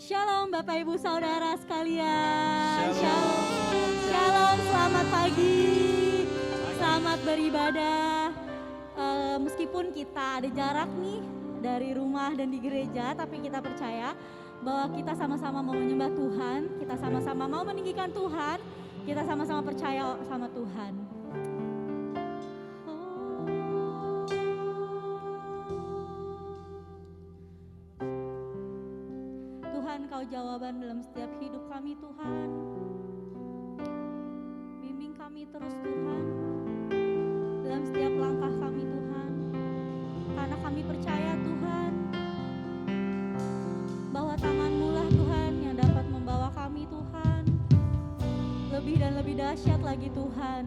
Shalom Bapak Ibu Saudara sekalian. Shalom. Shalom, selamat pagi. Selamat beribadah. Meskipun kita ada jarak nih dari rumah dan di gereja, tapi kita percaya bahwa kita sama-sama mau menyembah Tuhan, kita sama-sama mau meninggikan Tuhan, kita sama-sama percaya sama Tuhan. Tuhan, Kau jawaban dalam setiap hidup kami Tuhan. Bimbing kami terus Tuhan, dalam setiap langkah kami Tuhan. Karena kami percaya Tuhan, bahwa tangan-Mu lah Tuhan yang dapat membawa kami Tuhan. Lebih dan lebih dahsyat lagi Tuhan.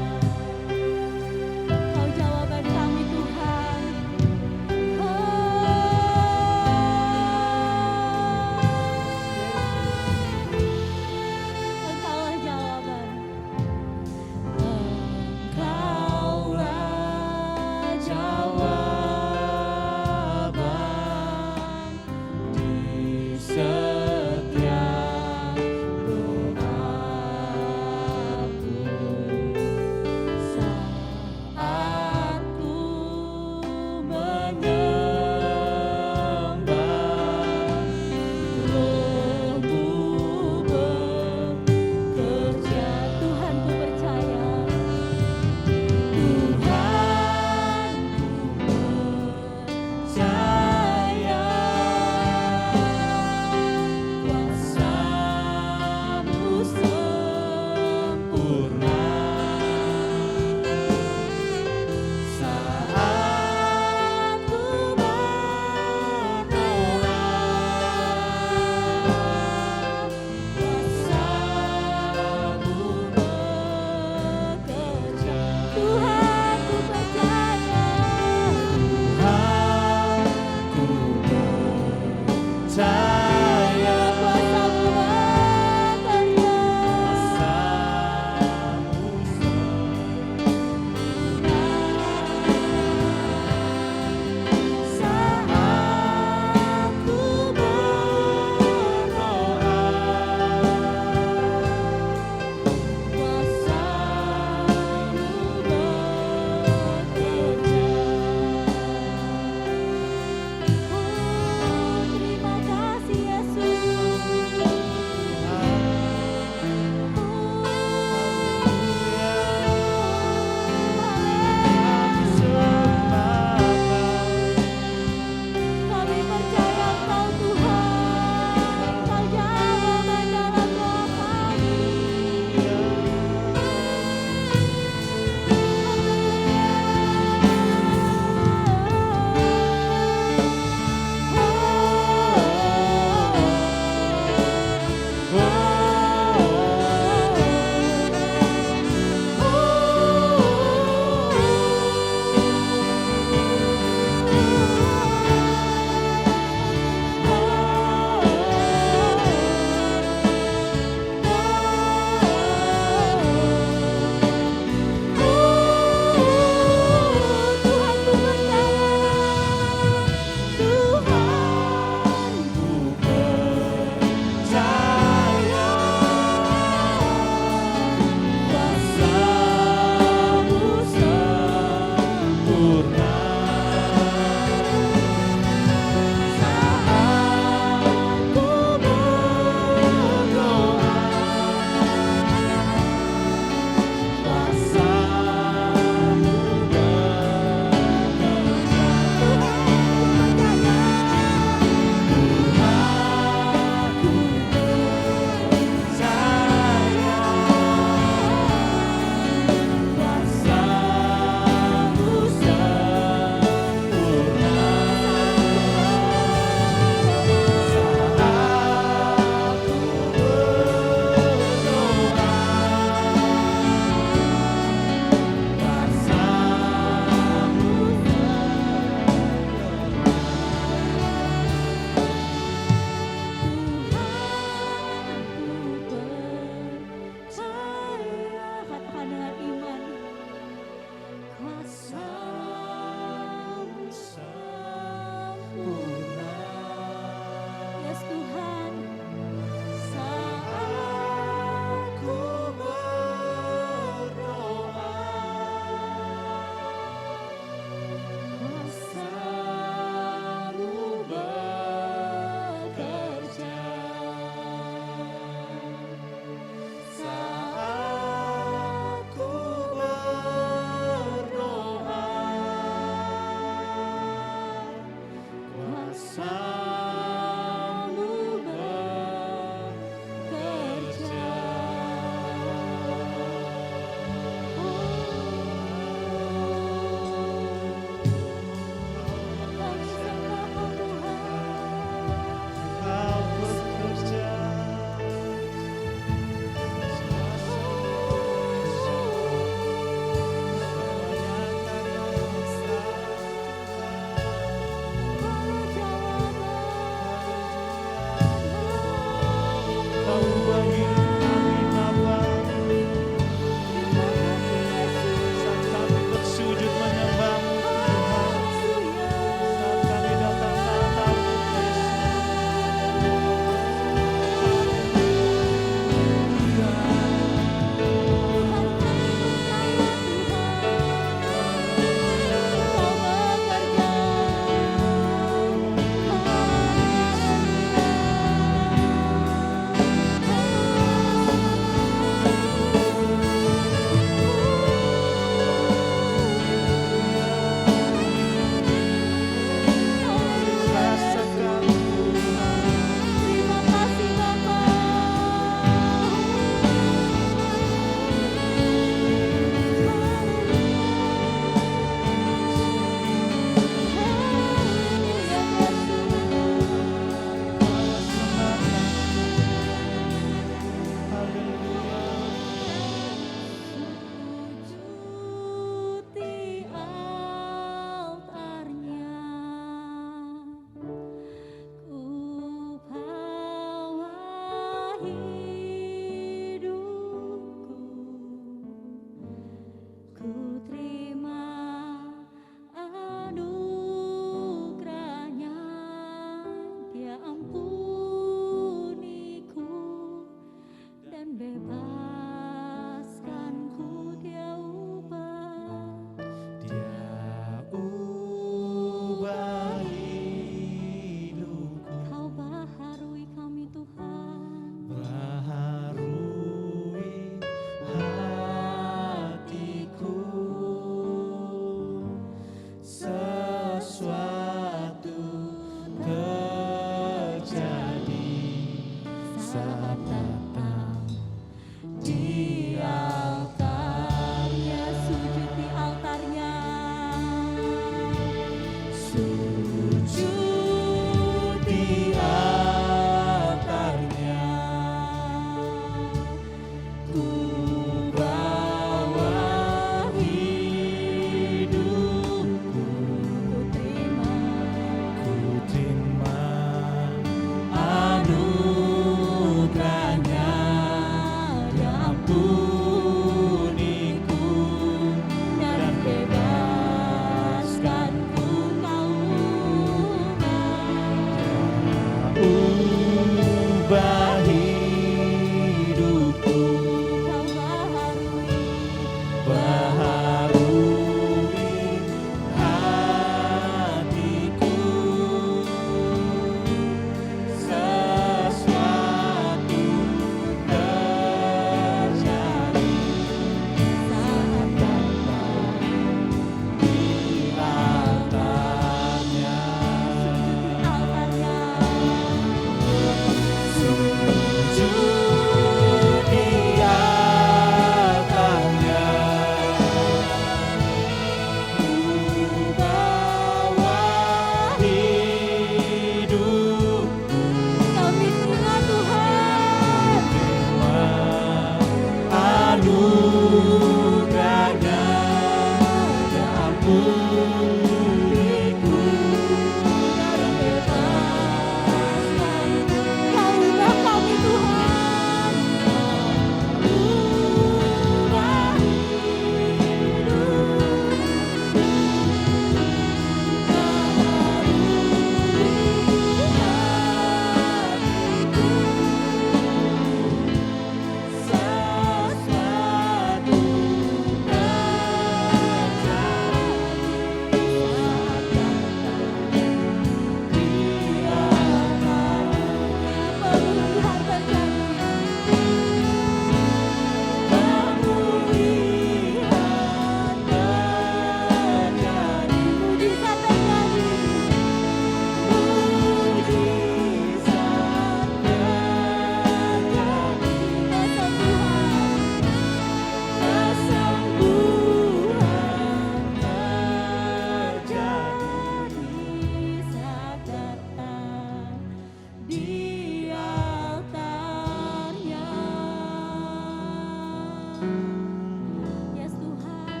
Yes Tuhan,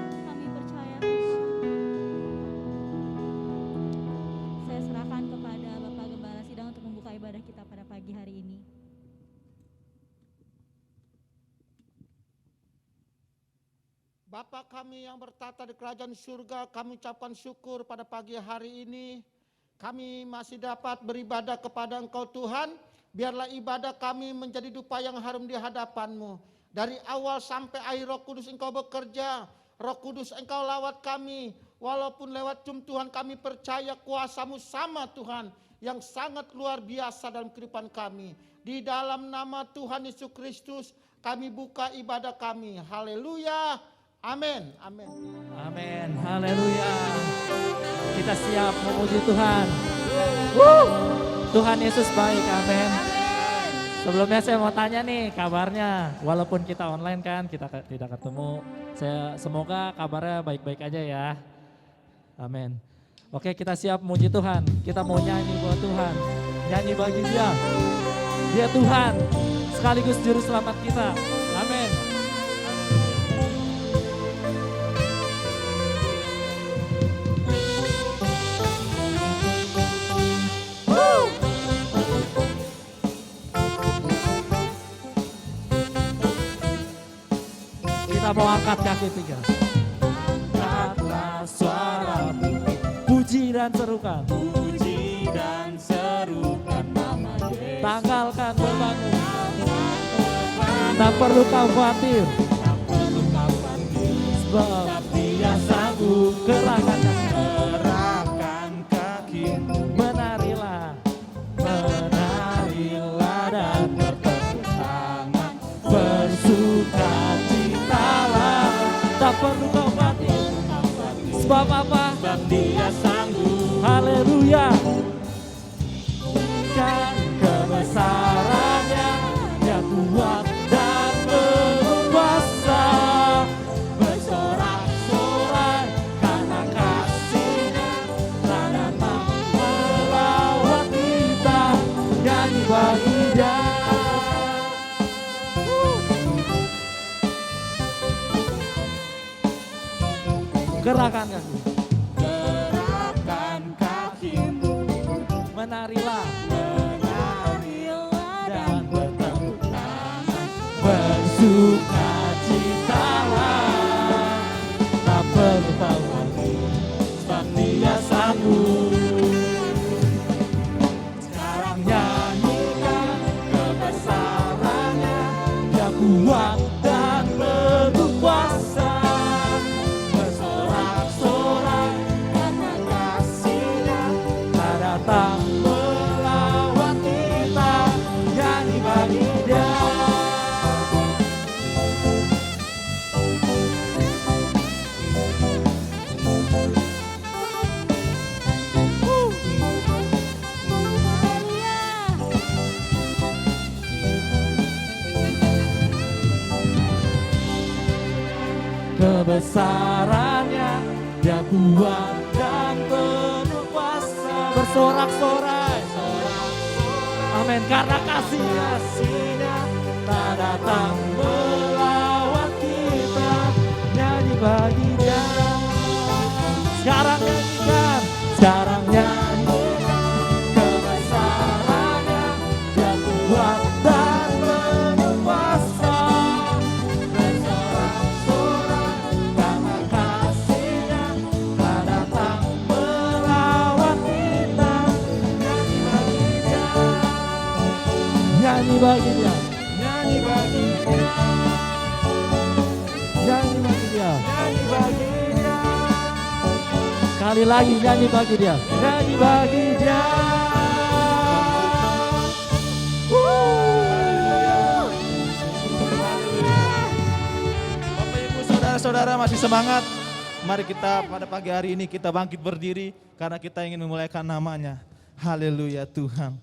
kami percaya Tuhan. Saya serahkan kepada Bapak Gembala Sidang untuk membuka ibadah kita pada pagi hari ini. Bapa kami yang bertata di kerajaan surga, kami ucapkan syukur pada pagi hari ini. Kami masih dapat beribadah kepada Engkau Tuhan. Biarlah ibadah kami menjadi dupa yang harum di hadapan-Mu. Dari awal sampai akhir Roh Kudus Engkau bekerja. Roh Kudus Engkau lawat kami. Walaupun lewat Zoom Tuhan kami percaya kuasa-Mu sama Tuhan. Yang sangat luar biasa dalam kehidupan kami. Di dalam nama Tuhan Yesus Kristus kami buka ibadah kami. Haleluya. Amin, amin. Amin, haleluya. Kita siap memuji Tuhan. Tuhan Yesus baik, amin. Sebelumnya saya mau tanya nih kabarnya. Walaupun kita online kan, kita tidak ketemu. Semoga kabarnya baik-baik aja ya. Amin. Oke, kita siap memuji Tuhan. Kita mau nyanyi buat Tuhan. Nyanyi bagi Dia. Dia Tuhan, sekaligus juru selamat kita. Amin. Kita mau angkat kaki tiga. Angkatlah suaramu, puji dan serukan. Puji dan serukan nama Yesus. Tanggalkan bebanmu, tak perlu kau khawatir. Sebab Dia sanggup. Kerahkan kakimu. Menarilah, menarilah dan bertepuk tangan. Bersukacitalah, tak perlu kau khawatir. Sebab apa? Sebab Dia sanggup. Haleluya. Kan kebesarannya, Dia kuat dan berkuasa. Bersorak-sorai karena kasih-Nya, tak dapat melawat kita. Nyanyi bagi Dia. Gerakan kaki. Gerakkan kakimu. Menarilah Dan bertepuk tangan. bersukacitalah, tak perlu khawatir. Sebab Dia sanggup. Sekarang nyanyikan kebesarannya, Dia kuat dan berkuasa. Bersorak-sorai karena kasih-Nya, tak datang melawat kita. Nyanyi bagi Dia. Kebesarannya, Dia kuat dan penuh kuasa. Bersorak-sorai, amin, karena kasih-Nya tak datang melawat kita. Nyanyi bagi Dia. Sekarang nyanyikan, sekarang nyanyikan kebesarannya, Dia kuat dan penuh kuasa. Bersorak-sorai karena kasih-Nya tak datang melawat kita. Nyanyi bagi Dia. Nyanyi bagi Dia. Nyanyi bagi Dia. Nyanyi bagi Dia. Sekali lagi nyanyi bagi Dia. Nyanyi bagi Dia. Bapak Ibu saudara-saudara masih semangat? Mari kita pada pagi hari ini kita bangkit berdiri karena kita ingin memuliakan nama-Nya. Haleluya Tuhan.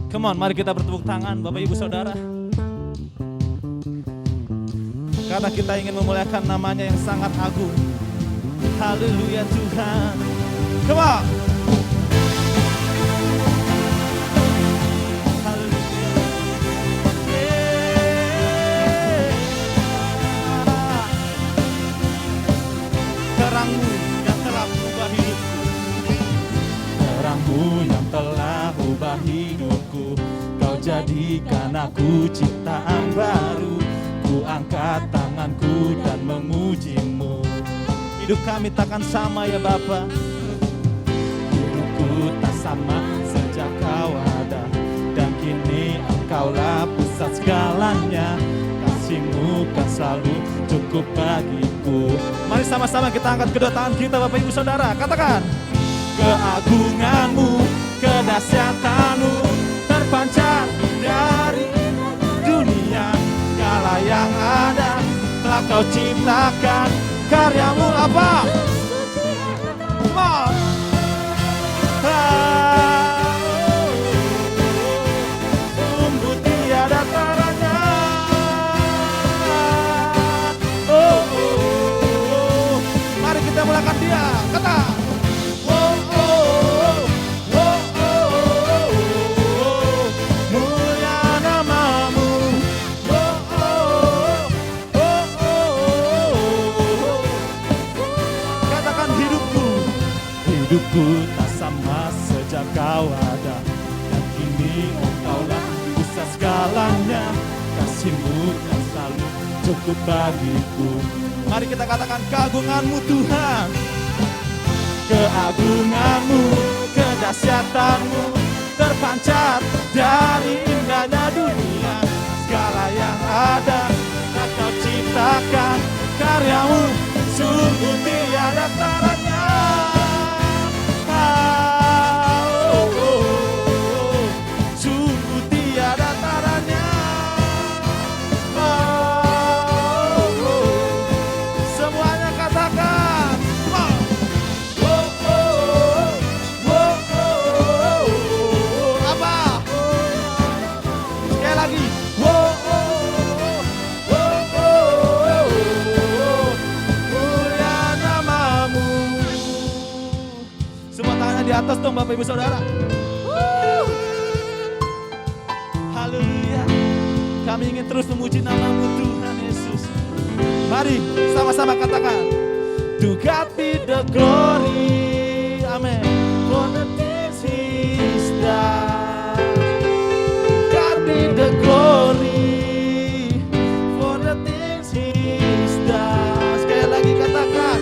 Come on, mari kita bertepuk tangan Bapak Ibu Saudara. Karena kita ingin memuliakan nama-Nya yang sangat agung. Haleluya Tuhan. Come on. Haleluya. Yeah. jadikan aku ciptaan baru. Ku angkat tanganku dan memuji-Mu. Hidup kami takkan sama ya Bapa. Hidupku tak sama sejak Kau ada, dan kini Engkaulah pusat segalanya. Kasih-Mu kan selalu cukup bagiku. Mari sama-sama kita angkat kedua tangan kita Bapak Ibu Saudara. Katakan, keagungan-Mu, kedahsyatan-Mu terpancar dari dunia. Segala yang ada telah Kau ciptakan, karya-Mu apa? Sungguh tiada taranya. Mari kita mulakan Dia. Kata, mulia nama-Mu. Katakan, hidupku tak sama sejak Kau ada, dan kini Engkaulah pusat segalanya. Kasih-Mu yang selalu cukup bagiku. Mari kita katakan, keagungan-Mu Tuhan, keagungan-Mu, kedahsyatan-Mu terpancar dari indahnya dunia. Segala yang ada telah Kau ciptakan, karya-Mu sungguh tiada taranya. Sungguh tiada taranya. Semuanya katakan, apa? Sekali lagi, mulia nama-Mu. Semua tangannya di atas dong Bapak Ibu Saudara. Haleluya. Kami ingin terus memuji nama-Mu Tuhan Yesus. Mari sama-sama katakan, to God be the glory. Amen. For the things He's done. God be the glory. For the things He's done. Sekali lagi katakan,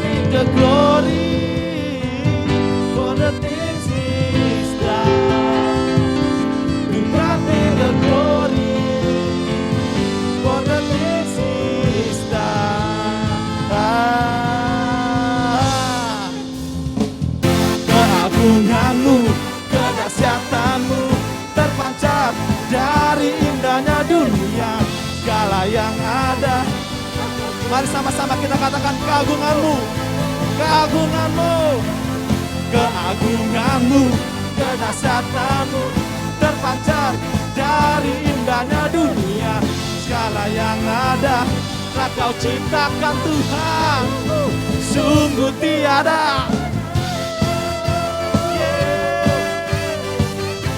be the glory. For the things He's done. To God be the glory. For the things He's done. Keagungan-Mu, kedahsyatan-Mu terpancar dari indahnya dunia. Segala yang ada. Mari sama-sama kita katakan, keagungan-Mu, keagungan-Mu, keagungan-Mu, kedahsyatan-Mu terpancar dari indahnya dunia. Segala yang ada telah Kau ciptakan Tuhan, sungguh tiada,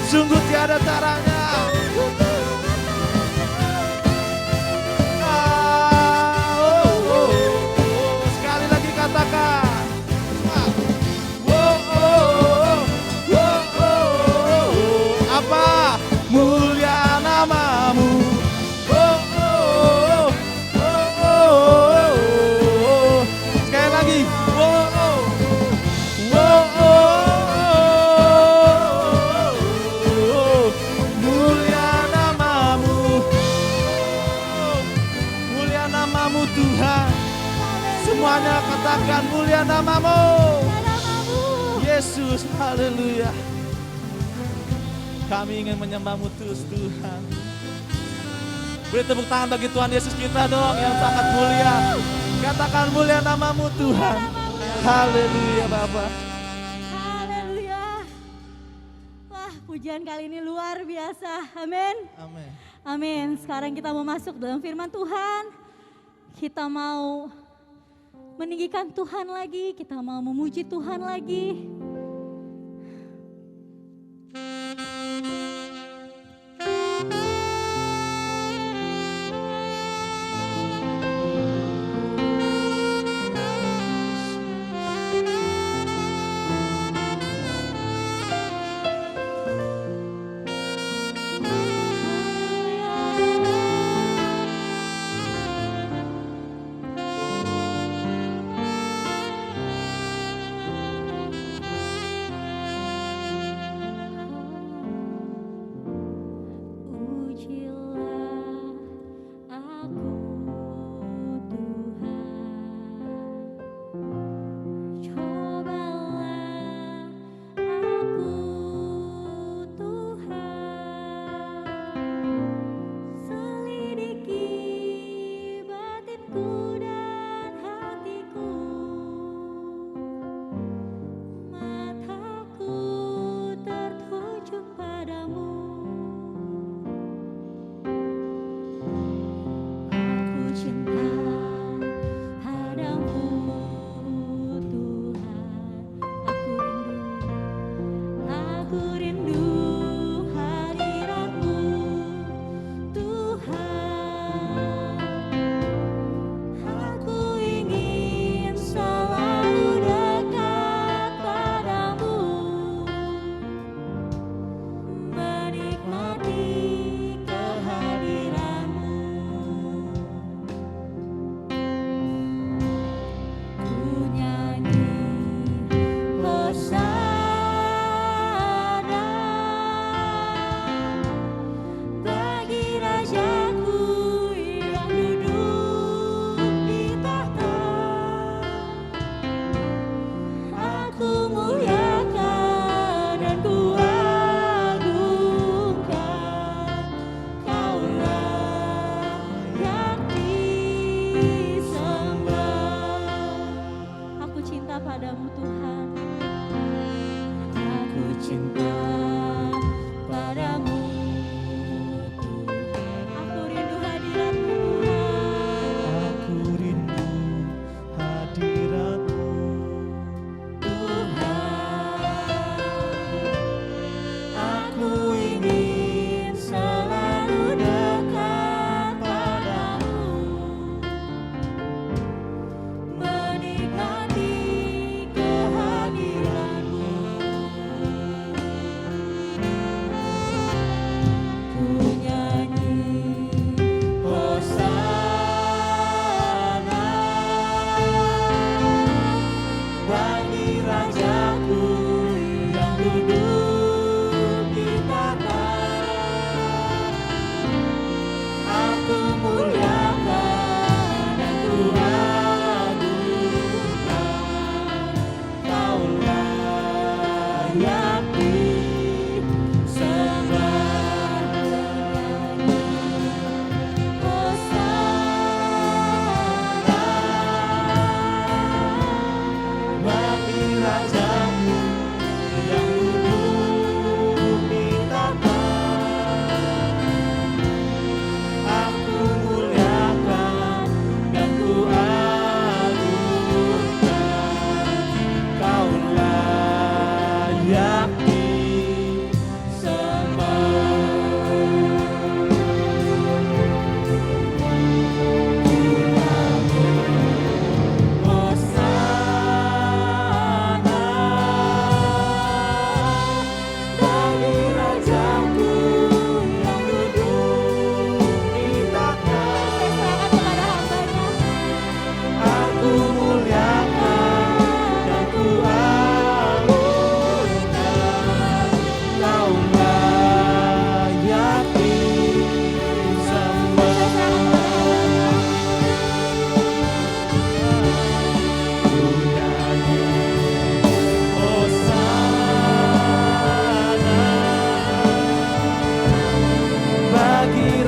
sungguh tiada taranya. Sekali lagi katakan, apa? Mulia nama-Mu. Sekali lagi, mulia nama-Mu. Mulia nama-Mu Tuhan. Semuanya katakan, mulia nama-Mu. Yesus, haleluya. Kami ingin menyembah-Mu terus Tuhan. Beri tepuk tangan bagi Tuhan Yesus kita dong yang sangat mulia. Katakan, mulia nama-Mu Tuhan. Haleluya Bapak. Haleluya. Wah, pujian kali ini luar biasa. Amin. Amin. Amin. Sekarang kita mau masuk dalam firman Tuhan. Kita mau meninggikan Tuhan lagi. Kita mau memuji Tuhan lagi.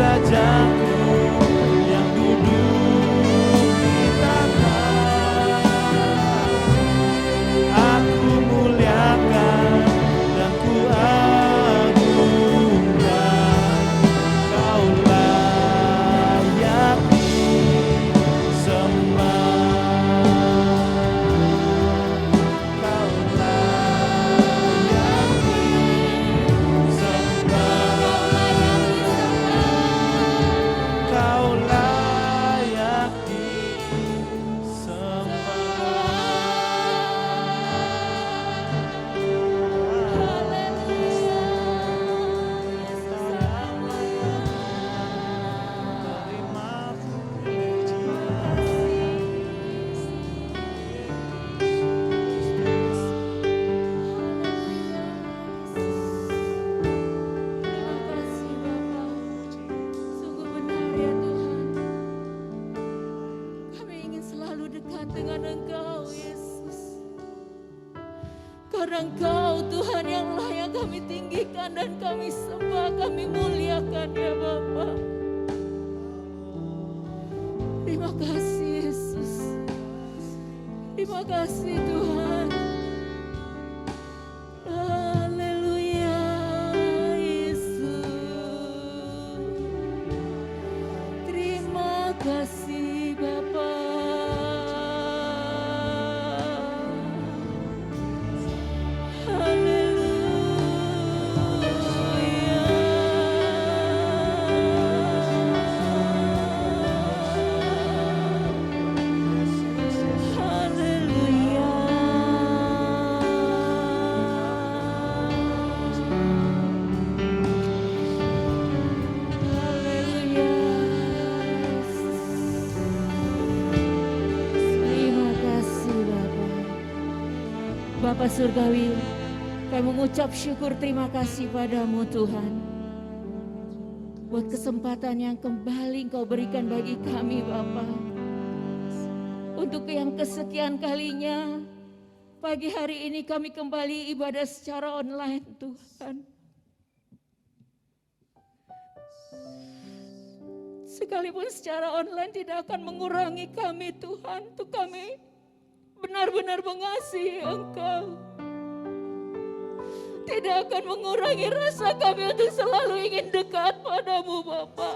wajah-Mu yang duduk di tanah. Aku muliakan dan ku agungkan, Kau layak disembah. Kau layak disembah. Kau layak Sungguh benar ya Tuhan. Kami ingin selalu dekat dengan Engkau Yesus. Karena Engkau Tuhan yang layak kami tinggikan dan kami sembah, kami muliakan ya Bapa. Terima kasih Yesus. Terima kasih Tuhan. Haleluya Yesus. Terima kasih Bapa. Terima kasih Bapa. Bapa Surgawi, kami mengucap syukur terima kasih padamu Tuhan. Buat kesempatan yang kembali Engkau berikan bagi kami Bapa. Untuk yang kesekian kalinya, pagi hari ini kami kembali ibadah secara online Tuhan. Sekalipun secara online tidak akan mengurangi kami Tuhan. Untuk kami benar-benar mengasihi Engkau. Tidak akan mengurangi rasa kami untuk selalu ingin dekat padamu Bapa.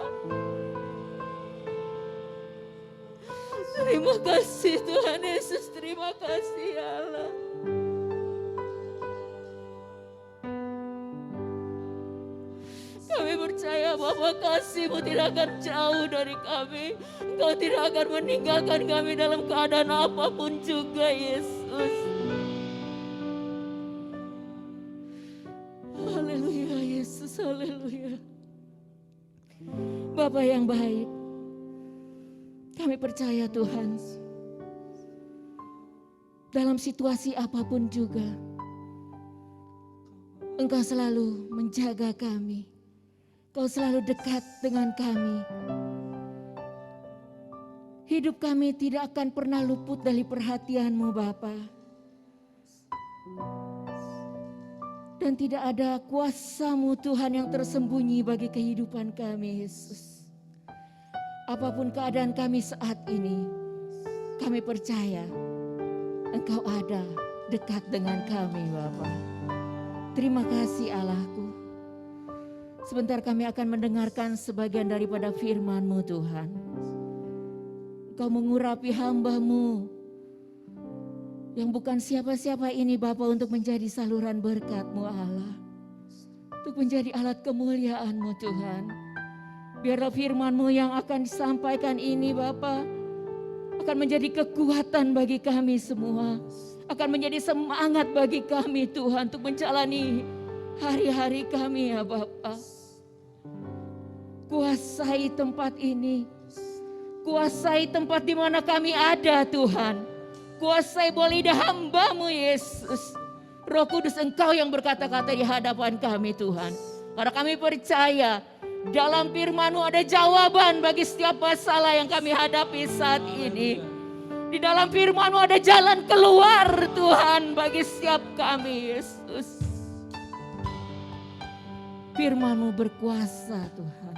Terima kasih Tuhan Yesus, terima kasih ya Allah. Kami percaya bahwa kasih-Mu tidak akan jauh dari kami. Engkau tidak akan meninggalkan kami dalam keadaan apapun juga Yesus. Haleluya Yesus, haleluya. Bapa yang baik, kami percaya Tuhan, dalam situasi apapun juga, Engkau selalu menjaga kami. Engkau selalu dekat dengan kami. Hidup kami tidak akan pernah luput dari perhatian-Mu Bapa. Dan tidak ada kuasa-Mu Tuhan yang tersembunyi bagi kehidupan kami Yesus. Apapun keadaan kami saat ini, kami percaya Engkau ada dekat dengan kami Bapa. Terima kasih Allahku. Sebentar kami akan mendengarkan sebagian daripada firman-Mu Tuhan. Engkau mengurapi hamba-Mu yang bukan siapa-siapa ini Bapa untuk menjadi saluran berkat-Mu Allah. Untuk menjadi alat kemuliaan-Mu Tuhan. Biarlah firman-Mu yang akan disampaikan ini Bapa akan menjadi kekuatan bagi kami semua. Akan menjadi semangat bagi kami Tuhan untuk menjalani hari-hari kami ya Bapa. Kuasai tempat ini. Kuasai tempat di mana kami ada Tuhan. Kuasai bola lidah hamba-Mu Yesus. Roh Kudus Engkau yang berkata-kata di hadapan kami Tuhan. Karena kami percaya dalam firman-Mu ada jawaban bagi setiap masalah yang kami hadapi saat ini. Di dalam firman-Mu ada jalan keluar Tuhan bagi setiap kami Yesus. Firman-Mu berkuasa Tuhan.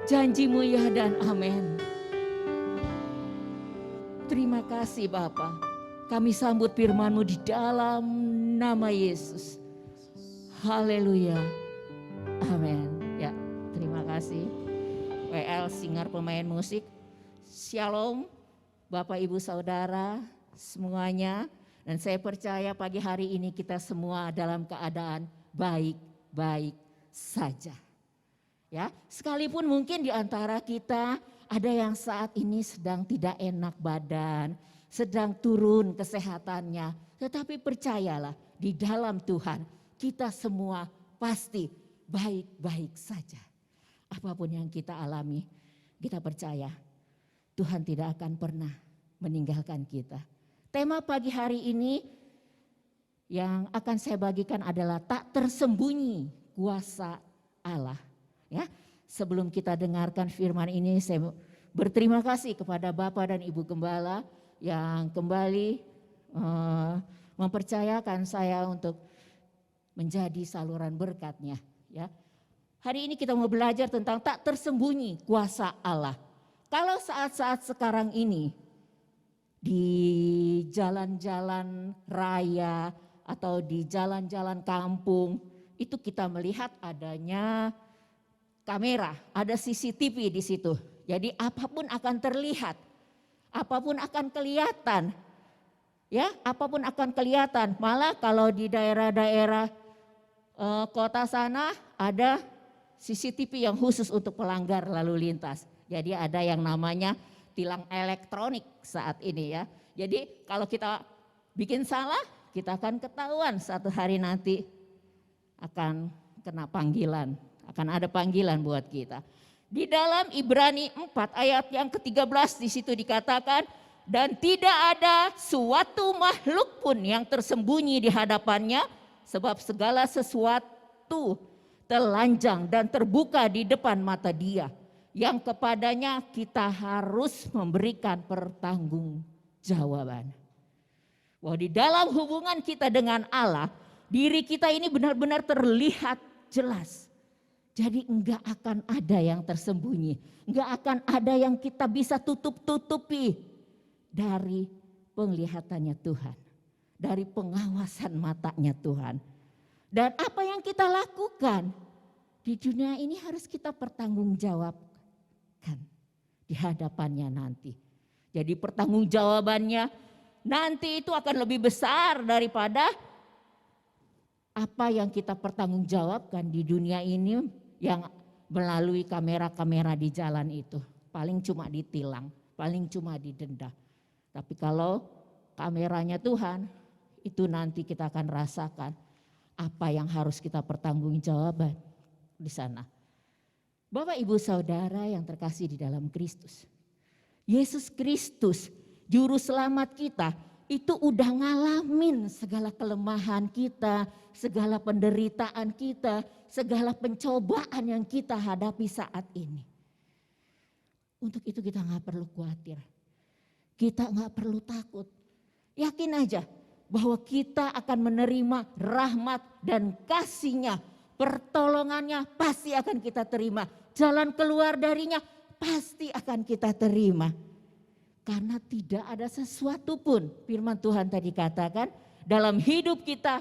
Janji-Mu ya dan amin. Terima kasih Bapa. Kami sambut firman-Mu di dalam nama Yesus. Haleluya. Amin. Ya, terima kasih. WL singer pemain musik. Shalom Bapak Ibu Saudara semuanya. Dan saya percaya pagi hari ini kita semua dalam keadaan baik-baik saja. Ya, sekalipun mungkin di antara kita ada yang saat ini sedang tidak enak badan, sedang turun kesehatannya. Tetapi percayalah di dalam Tuhan kita semua pasti baik-baik saja. Apapun yang kita alami, kita percaya Tuhan tidak akan pernah meninggalkan kita. Tema pagi hari ini yang akan saya bagikan adalah tak tersembunyi kuasa Allah. Ya, sebelum kita dengarkan firman ini, saya berterima kasih kepada Bapak dan Ibu Gembala yang kembali mempercayakan saya untuk menjadi saluran berkat-Nya. Ya, hari ini kita mau belajar tentang tak tersembunyi kuasa Allah. Kalau saat-saat sekarang ini di jalan-jalan raya atau di jalan-jalan kampung itu kita melihat adanya kamera, ada CCTV di situ. Jadi apapun akan terlihat, apapun akan kelihatan. Ya, apapun akan kelihatan. Malah kalau di daerah-daerah kota sana ada CCTV yang khusus untuk pelanggar lalu lintas. Jadi ada yang namanya tilang elektronik saat ini ya. Jadi kalau kita bikin salah, kita akan ketahuan satu hari nanti akan kena panggilan. Akan ada panggilan buat kita. Di dalam Ibrani 4 ayat yang ke-13 di situ dikatakan, dan tidak ada suatu makhluk pun yang tersembunyi di hadapannya, sebab segala sesuatu telanjang dan terbuka di depan mata Dia, yang kepadanya kita harus memberikan pertanggungjawaban. Bahwa di dalam hubungan kita dengan Allah, diri kita ini benar-benar terlihat jelas. Jadi enggak akan ada yang tersembunyi, enggak akan ada yang kita bisa tutup-tutupi dari penglihatannya Tuhan, dari pengawasan matanya Tuhan. Dan apa yang kita lakukan di dunia ini harus kita pertanggungjawabkan di hadapannya nanti. Jadi pertanggungjawabannya nanti itu akan lebih besar daripada apa yang kita pertanggungjawabkan di dunia ini yang melalui kamera-kamera di jalan itu. Paling cuma ditilang, paling cuma didenda. Tapi kalau kameranya Tuhan, itu nanti kita akan rasakan apa yang harus kita pertanggungjawabkan di sana. Bapak Ibu Saudara yang terkasih di dalam Kristus. Yesus Kristus, juru selamat kita, itu udah ngalamin segala kelemahan kita, segala penderitaan kita, segala pencobaan yang kita hadapi saat ini. Untuk itu kita gak perlu khawatir, kita gak perlu takut. Yakin aja bahwa kita akan menerima rahmat dan kasih-Nya, pertolongannya pasti akan kita terima. Jalan keluar darinya pasti akan kita terima. Karena tidak ada sesuatu pun, firman Tuhan tadi katakan, dalam hidup kita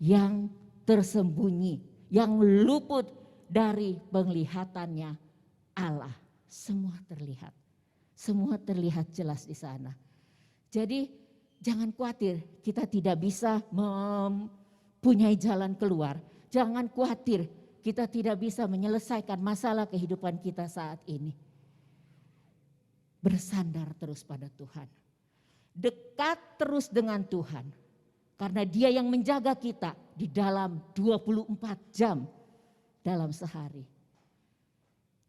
yang tersembunyi, yang luput dari penglihatannya Allah. Semua terlihat jelas di sana. Jadi jangan khawatir kita tidak bisa mempunyai jalan keluar. Jangan khawatir kita tidak bisa menyelesaikan masalah kehidupan kita saat ini. Bersandar terus pada Tuhan. Dekat terus dengan Tuhan. Karena Dia yang menjaga kita di dalam 24 jam dalam sehari.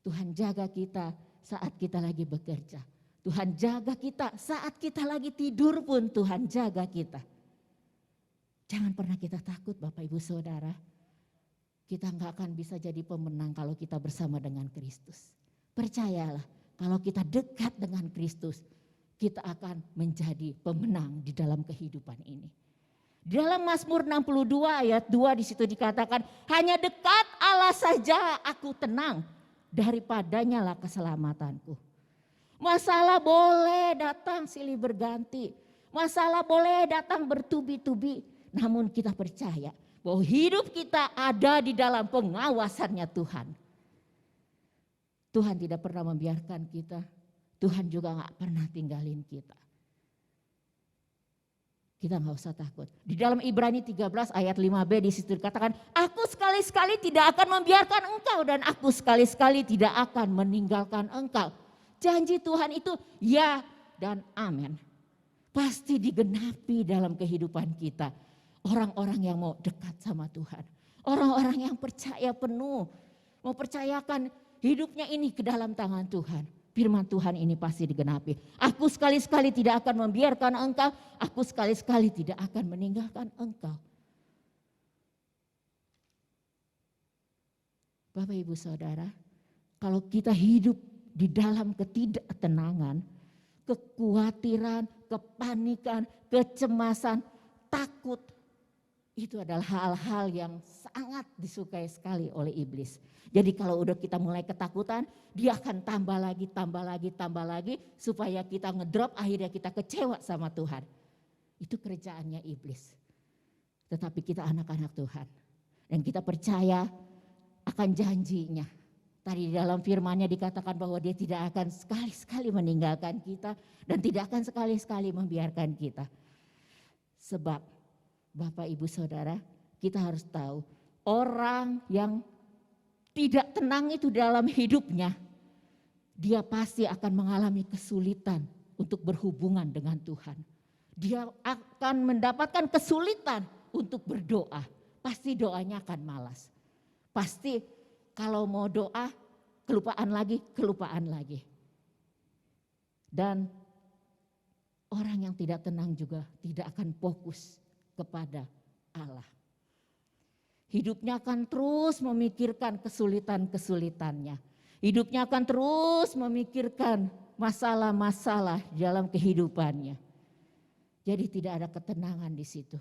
Tuhan jaga kita saat kita lagi bekerja. Tuhan jaga kita saat kita lagi tidur pun Tuhan jaga kita. Jangan pernah kita takut Bapak Ibu Saudara. Kita nggak akan bisa jadi pemenang kalau kita bersama dengan Kristus. Percayalah. Kalau kita dekat dengan Kristus, kita akan menjadi pemenang di dalam kehidupan ini. Dalam Mazmur 62 ayat 2 di situ dikatakan, hanya dekat Allah saja aku tenang. daripadanya lah keselamatanku. Masalah boleh datang silih berganti, masalah boleh datang bertubi-tubi, namun kita percaya bahwa hidup kita ada di dalam pengawasannya Tuhan. Tuhan tidak pernah membiarkan kita, Tuhan juga gak pernah tinggalin kita. Kita gak usah takut. Di dalam Ibrani 13 ayat 5b di situ dikatakan, aku sekali-sekali tidak akan membiarkan engkau dan aku sekali-sekali tidak akan meninggalkan engkau. Janji Tuhan itu ya dan amin. Pasti digenapi dalam kehidupan kita. Orang-orang yang mau dekat sama Tuhan. Orang-orang yang percaya penuh. Mau percayakan hidupnya ini ke dalam tangan Tuhan. Firman Tuhan ini pasti digenapi. Aku sekali-sekali tidak akan membiarkan engkau. Aku sekali-sekali tidak akan meninggalkan engkau. Bapak Ibu Saudara, kalau kita hidup di dalam ketidaktenangan, kekhawatiran, kepanikan, kecemasan, takut, itu adalah hal-hal yang sangat disukai sekali oleh iblis. Jadi kalau udah kita mulai ketakutan, dia akan tambah lagi, supaya kita ngedrop, akhirnya kita kecewa sama Tuhan. Itu kerjaannya iblis. Tetapi kita anak-anak Tuhan. Dan kita percaya akan janjinya. Tadi di dalam firman-Nya dikatakan bahwa dia tidak akan sekali-sekali meninggalkan kita. Dan tidak akan sekali-sekali membiarkan kita. Sebab Bapak Ibu Saudara, kita harus tahu orang yang tidak tenang itu dalam hidupnya, dia pasti akan mengalami kesulitan untuk berhubungan dengan Tuhan. Dia akan mendapatkan kesulitan untuk berdoa. Pasti doanya akan malas. Pasti kalau mau doa kelupaan lagi. Dan orang yang tidak tenang juga tidak akan fokus kepada Allah. Hidupnya akan terus memikirkan kesulitan-kesulitannya. Hidupnya akan terus memikirkan masalah-masalah dalam kehidupannya. Jadi tidak ada ketenangan di situ.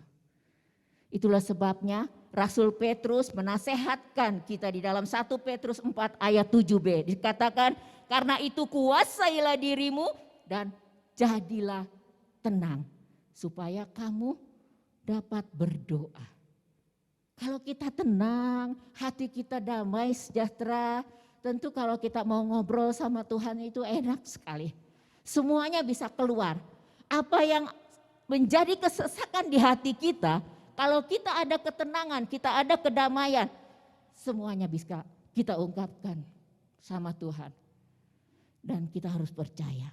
Itulah sebabnya Rasul Petrus menasehatkan kita di dalam 1 Petrus 4 ayat 7b. Dikatakan, karena itu kuasailah dirimu dan jadilah tenang. Supaya kamu dapat berdoa. Kalau kita tenang, hati kita damai, sejahtera, tentu kalau kita mau ngobrol sama Tuhan itu enak sekali. Semuanya bisa keluar. Apa yang menjadi kesesakan di hati kita, kalau kita ada ketenangan, kita ada kedamaian, semuanya bisa kita ungkapkan sama Tuhan. Dan kita harus percaya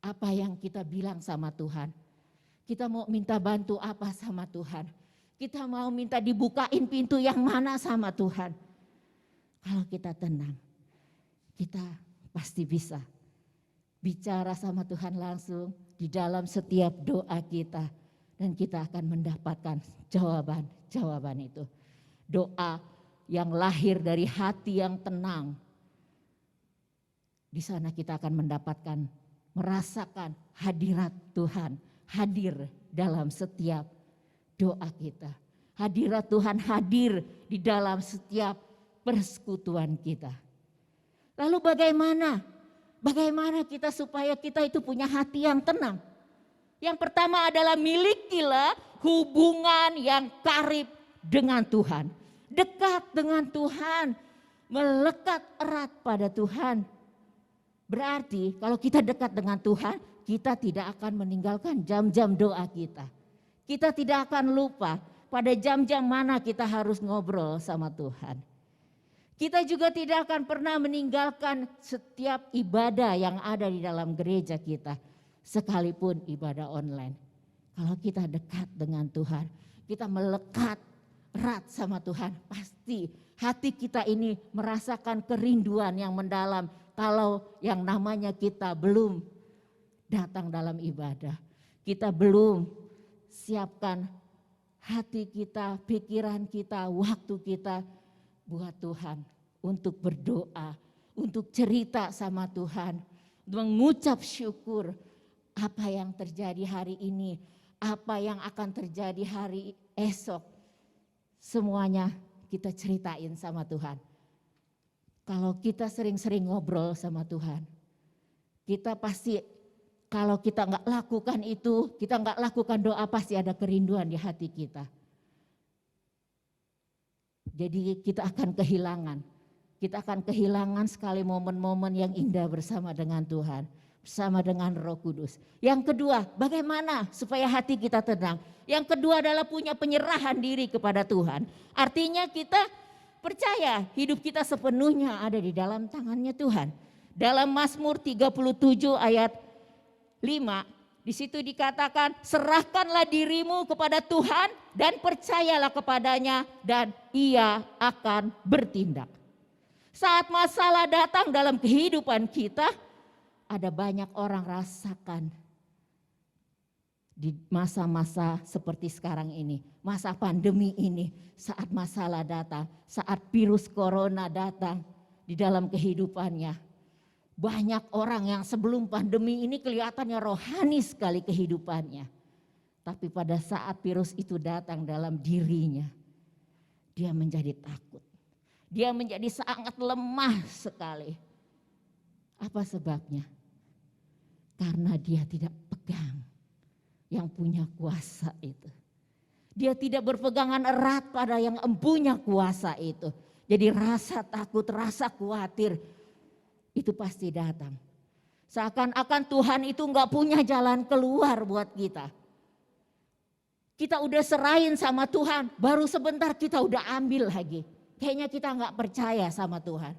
apa yang kita bilang sama Tuhan. Kita mau minta bantu apa sama Tuhan. Kita mau minta dibukain pintu yang mana sama Tuhan. Kalau kita tenang, kita pasti bisa bicara sama Tuhan langsung di dalam setiap doa kita. Dan kita akan mendapatkan jawaban itu. Doa yang lahir dari hati yang tenang. Di sana kita akan merasakan hadirat Tuhan. Hadir dalam setiap doa kita. Hadirat Tuhan hadir di dalam setiap persekutuan kita. Lalu bagaimana kita supaya kita itu punya hati yang tenang? Yang pertama adalah milikilah hubungan yang karib dengan Tuhan. Dekat dengan Tuhan, melekat erat pada Tuhan. Berarti kalau kita dekat dengan Tuhan, kita tidak akan meninggalkan jam-jam doa kita. Kita tidak akan lupa pada jam-jam mana kita harus ngobrol sama Tuhan. Kita juga tidak akan pernah meninggalkan setiap ibadah yang ada di dalam gereja kita. Sekalipun ibadah online. Kalau kita dekat dengan Tuhan, kita melekat erat sama Tuhan. Pasti hati kita ini merasakan kerinduan yang mendalam. Kalau yang namanya kita belum datang dalam ibadah. Kita belum siapkan hati kita, pikiran kita, waktu kita buat Tuhan. Untuk berdoa, untuk cerita sama Tuhan. Mengucap syukur apa yang terjadi hari ini, apa yang akan terjadi hari esok. Semuanya kita ceritain sama Tuhan. Kalau kita sering-sering ngobrol sama Tuhan, kita pasti kalau kita nggak lakukan itu, kita nggak lakukan doa, pasti ada kerinduan di hati kita. Jadi kita akan kehilangan sekali momen-momen yang indah bersama dengan Tuhan, bersama dengan Roh Kudus. Yang kedua, bagaimana supaya hati kita tenang? Yang kedua adalah punya penyerahan diri kepada Tuhan. Artinya kita percaya hidup kita sepenuhnya ada di dalam tangannya Tuhan. Dalam Mazmur 37 ayat 5, di situ dikatakan, serahkanlah dirimu kepada Tuhan dan percayalah kepadanya dan Ia akan bertindak. Saat masalah datang dalam kehidupan kita, ada banyak orang rasakan di masa-masa seperti sekarang ini, masa pandemi ini, saat masalah datang, saat virus corona datang di dalam kehidupannya. Banyak orang yang sebelum pandemi ini kelihatannya rohani sekali kehidupannya. Tapi pada saat virus itu datang dalam dirinya, dia menjadi takut. Dia menjadi sangat lemah sekali. Apa sebabnya? Karena dia tidak pegang yang punya kuasa itu. Dia tidak berpegangan erat pada yang empunya kuasa itu. Jadi rasa takut, rasa khawatir itu pasti datang. Seakan-akan Tuhan itu enggak punya jalan keluar buat kita. Kita udah serahin sama Tuhan, baru sebentar kita udah ambil lagi. Kayaknya kita enggak percaya sama Tuhan.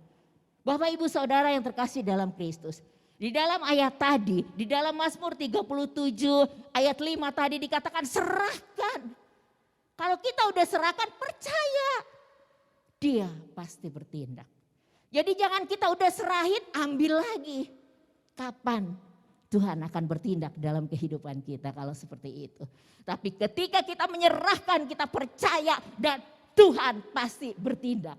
Bapak Ibu Saudara yang terkasih dalam Kristus. Di dalam ayat tadi, di dalam Mazmur 37 ayat 5 tadi dikatakan serahkan. Kalau kita udah serahkan, percaya. Dia pasti bertindak. Jadi jangan kita udah serahin, ambil lagi. Kapan Tuhan akan bertindak dalam kehidupan kita kalau seperti itu. Tapi ketika kita menyerahkan, kita percaya dan Tuhan pasti bertindak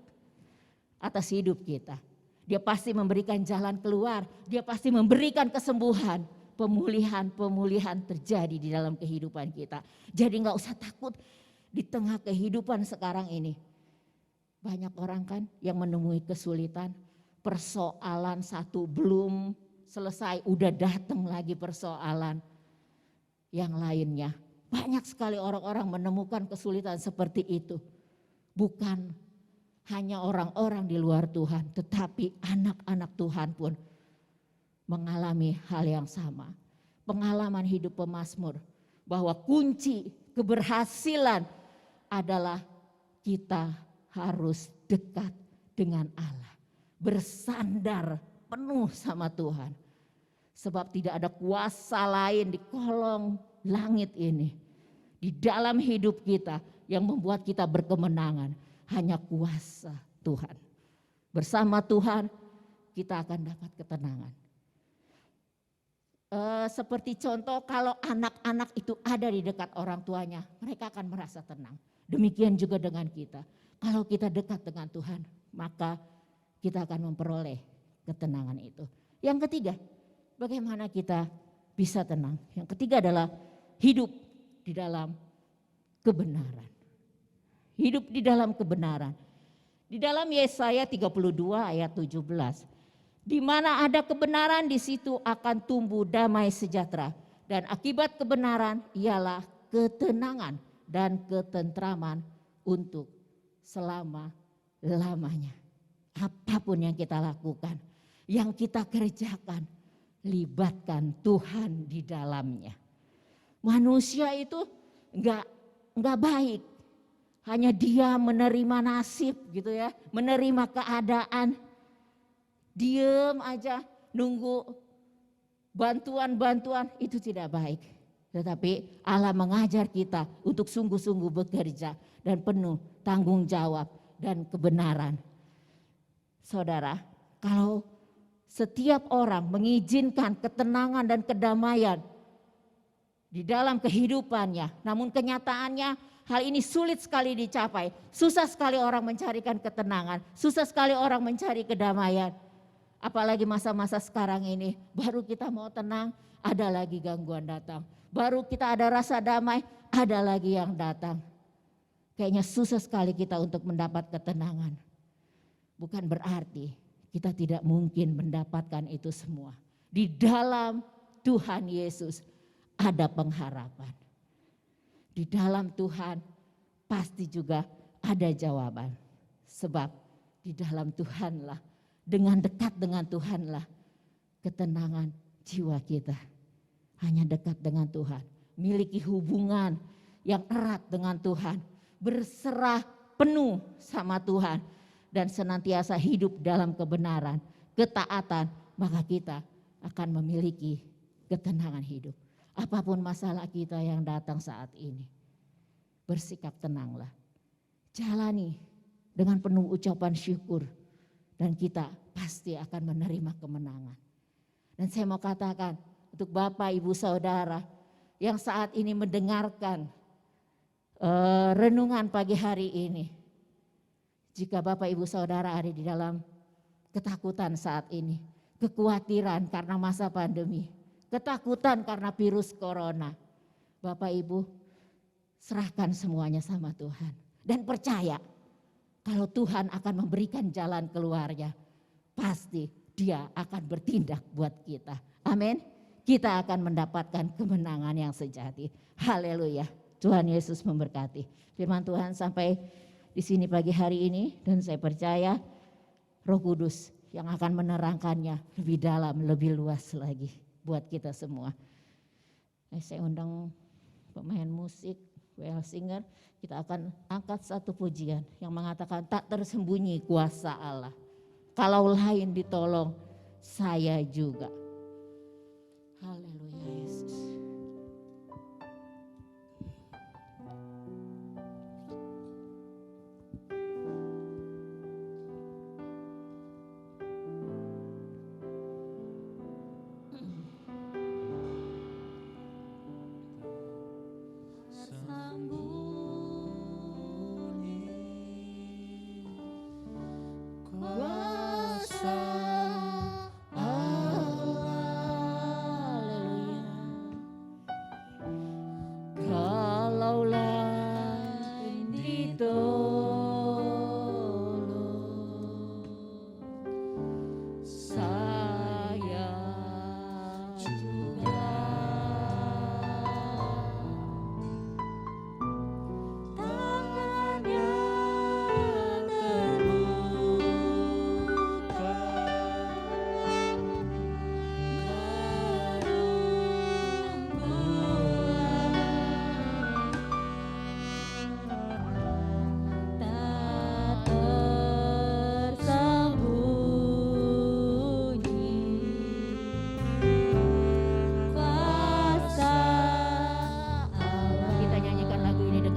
atas hidup kita. Dia pasti memberikan jalan keluar, dia pasti memberikan kesembuhan, pemulihan terjadi di dalam kehidupan kita. Jadi gak usah takut di tengah kehidupan sekarang ini. Banyak orang kan yang menemui kesulitan, persoalan satu belum selesai, udah datang lagi persoalan yang lainnya. Banyak sekali orang-orang menemukan kesulitan seperti itu. Bukan hanya orang-orang di luar Tuhan, tetapi anak-anak Tuhan pun mengalami hal yang sama. Pengalaman hidup pemazmur, bahwa kunci keberhasilan adalah kita harus dekat dengan Allah. Bersandar penuh sama Tuhan. Sebab tidak ada kuasa lain di kolong langit ini. Di dalam hidup kita yang membuat kita berkemenangan. Hanya kuasa Tuhan. Bersama Tuhan kita akan dapat ketenangan. Seperti contoh kalau anak-anak itu ada di dekat orang tuanya. Mereka akan merasa tenang. Demikian juga dengan kita. Kalau kita dekat dengan Tuhan, maka kita akan memperoleh ketenangan itu. Yang ketiga, bagaimana kita bisa tenang? Yang ketiga adalah hidup di dalam kebenaran. Hidup di dalam kebenaran. Di dalam Yesaya 32 ayat 17. Di mana ada kebenaran, di situ akan tumbuh damai sejahtera. Dan akibat kebenaran ialah ketenangan dan ketentraman untuk selama-lamanya. Apapun yang kita lakukan, yang kita kerjakan, libatkan Tuhan di dalamnya. Manusia itu enggak baik. Hanya dia menerima nasib gitu ya, menerima keadaan. Diem aja nunggu bantuan-bantuan, itu tidak baik. Tetapi Allah mengajar kita untuk sungguh-sungguh bekerja dan penuh tanggung jawab dan kebenaran. Saudara, kalau setiap orang mengizinkan ketenangan dan kedamaian di dalam kehidupannya, namun kenyataannya hal ini sulit sekali dicapai. Susah sekali orang mencarikan ketenangan, susah sekali orang mencari kedamaian. Apalagi masa-masa sekarang ini, baru kita mau tenang, ada lagi gangguan datang. Baru kita ada rasa damai, ada lagi yang datang. Kayaknya susah sekali kita untuk mendapat ketenangan. Bukan berarti kita tidak mungkin mendapatkan itu semua. Di dalam Tuhan Yesus ada pengharapan. Di dalam Tuhan pasti juga ada jawaban. Sebab di dalam Tuhanlah, dengan dekat dengan Tuhanlah ketenangan jiwa kita. Hanya dekat dengan Tuhan, miliki hubungan yang erat dengan Tuhan, berserah penuh sama Tuhan dan senantiasa hidup dalam kebenaran, ketaatan, maka kita akan memiliki ketenangan hidup. Apapun masalah kita yang datang saat ini, bersikap tenanglah. Jalani dengan penuh ucapan syukur dan kita pasti akan menerima kemenangan. Dan saya mau katakan untuk Bapak, Ibu, Saudara yang saat ini mendengarkan renungan pagi hari ini. Jika Bapak, Ibu, Saudara ada di dalam ketakutan saat ini, kekhawatiran karena masa pandemi, ketakutan karena virus corona, Bapak, Ibu, serahkan semuanya sama Tuhan. Dan percaya kalau Tuhan akan memberikan jalan keluarnya, pasti Dia akan bertindak buat kita. Amin. Kita akan mendapatkan kemenangan yang sejati. Haleluya. Tuhan Yesus memberkati. Firman Tuhan sampai di sini pagi hari ini, dan saya percaya Roh Kudus yang akan menerangkannya lebih dalam, lebih luas lagi buat kita semua. Saya undang pemain musik, well singer, kita akan angkat satu pujian yang mengatakan tak tersembunyi kuasa Allah. Kalau lain ditolong, saya juga. Haleluya Yesus.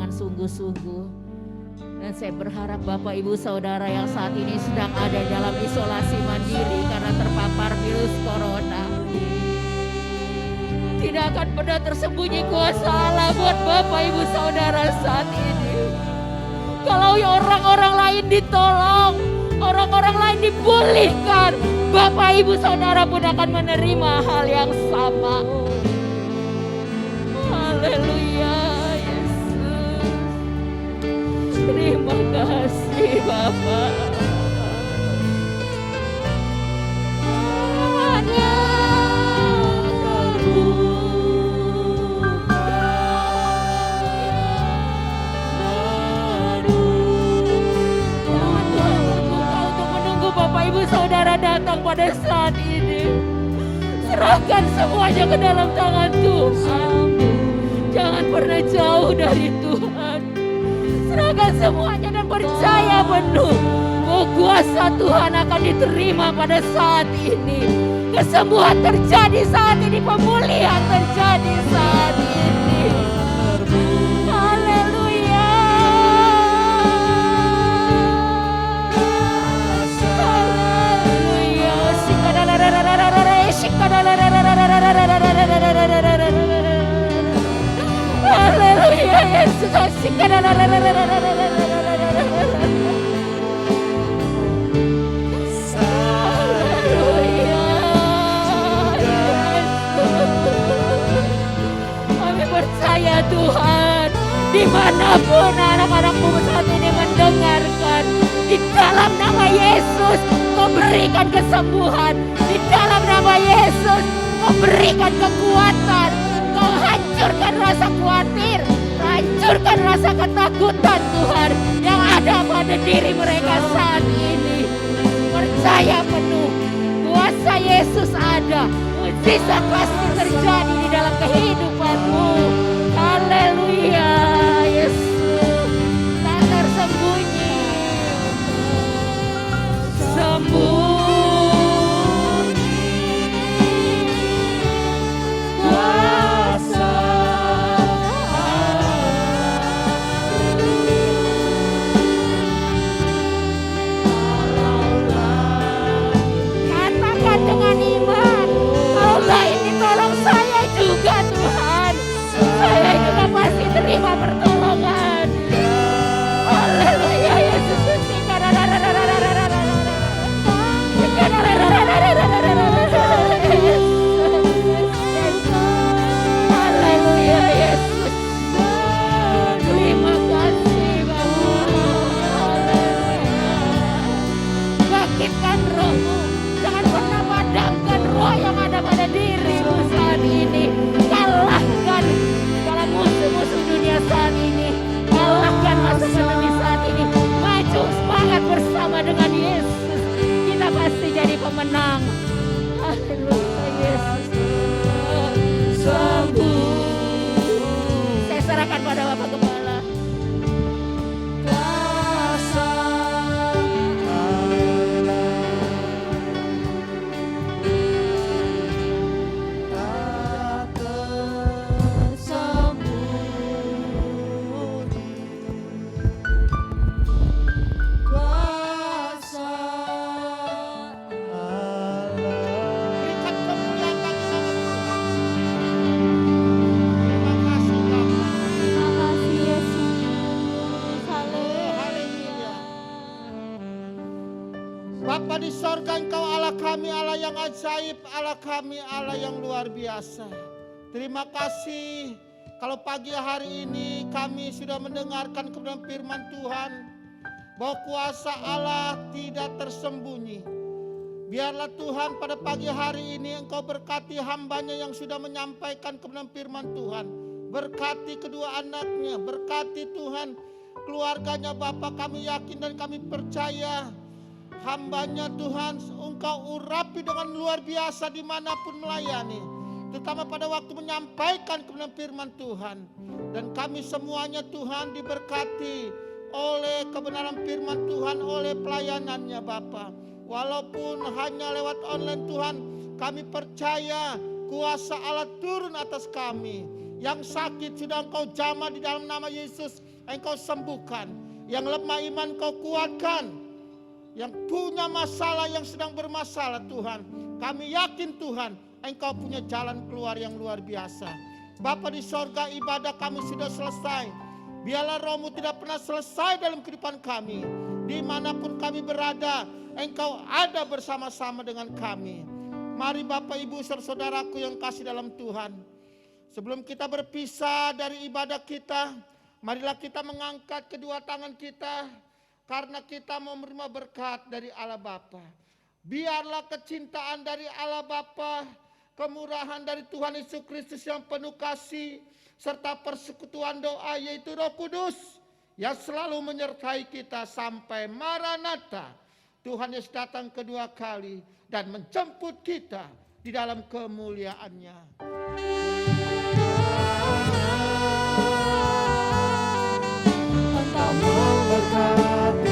Sungguh-sungguh. Dan saya berharap Bapak, Ibu, Saudara yang saat ini sedang ada dalam isolasi mandiri karena terpapar virus corona, tidak akan pernah tersembunyi kuasa Allah buat Bapak, Ibu, Saudara saat ini. Kalau orang-orang lain ditolong, orang-orang lain dipulihkan, Bapak, Ibu, Saudara pun akan menerima hal yang sama. Haleluya. Terima kasih Bapak. Hanya terbuka Tuhan terbuka untuk menunggu Bapak, Ibu, Saudara datang pada saat ini. Serahkan semuanya ke dalam tangan Tuhan. Jangan pernah jauh dari Tuhan. Serahkan semuanya dan percaya penuh bahwa kuasa Tuhan akan diterima pada saat ini. Kesembuhan terjadi saat ini, pemulihan terjadi saat ini. Haleluya. Haleluya Yesus. Kami percaya Tuhan, dimanapun anak-anakmu saat ini mendengarkan, di dalam nama Yesus Kau Kau berikan kesembuhan di dalam nama Yesus. Kau berikan kekuatan. Kau hancurkan rasa khawatir, hancurkan rasa ketakutan Tuhan yang ada pada diri mereka saat ini. Percaya penuh, kuasa Yesus ada, mujizat pasti terjadi di dalam kehidupanmu. Haleluya, Yesus tak tersembunyi, kuasa katakan dengan iman, Allah ini tolong saya juga Tuhan, saya juga pasti terima pertolongan. Haleluya, Yesus. Haleluya, Yesus. Terima kasih Bapa. Bangkitkan rohmu, jangan pernah padamkan roh yang ada pada dirimu saat ini. Kalahkan segala musuh-musuh dunia saat ini. Kalahkan masa pandemi saat ini. Maju semangat bersama dengan Yesus. Kita pasti jadi pemenang. Haleluya, Yesus. Sembuh. Saya serahkan pada Bapak Gembala. Kuasa Berikan kemuliaan bagi nama Tuhan. Terima kasih Bapa. Terima kasih Yesus. Haleluya. Haleluya. Bapa di sorga, Engkau Allah kami, Allah yang ajaib, Allah kami, Allah yang luar biasa. Terima kasih kalau pagi hari ini kami sudah mendengarkan kebenaran firman Tuhan, bahwa kuasa Allah tidak tersembunyi. Biarlah Tuhan pada pagi hari ini Engkau berkati hambanya yang sudah menyampaikan kebenaran firman Tuhan. Berkati kedua anaknya, berkati Tuhan keluarganya. Bapa, kami yakin dan kami percaya hambanya Tuhan Engkau urapi dengan luar biasa dimanapun melayani, terutama pada waktu menyampaikan kebenaran firman Tuhan. Dan kami semuanya Tuhan diberkati oleh kebenaran firman Tuhan, oleh pelayanannya Bapa. Walaupun hanya lewat online Tuhan, kami percaya kuasa Allah turun atas kami. Yang sakit sudah Engkau jamah di dalam nama Yesus, Engkau sembuhkan. Yang lemah iman Engkau kuatkan. Yang punya masalah, yang sedang bermasalah Tuhan, kami yakin Tuhan Engkau punya jalan keluar yang luar biasa. Bapa di sorga, ibadah kami sudah selesai. Biarlah rohmu tidak pernah selesai dalam kehidupan kami. Dimanapun kami berada, Engkau ada bersama-sama dengan kami. Mari Bapak Ibu saudaraku yang kasih dalam Tuhan, sebelum kita berpisah dari ibadah kita, marilah kita mengangkat kedua tangan kita, karena kita mau menerima berkat dari Allah Bapa. Biarlah kecintaan dari Allah Bapa, kemurahan dari Tuhan Yesus Kristus yang penuh kasih, serta persekutuan doa yaitu Roh Kudus yang selalu menyertai kita sampai Maranatha. Tuhan Yesus datang kedua kali dan menjemput kita di dalam kemuliaan-Nya. Engkau memberkati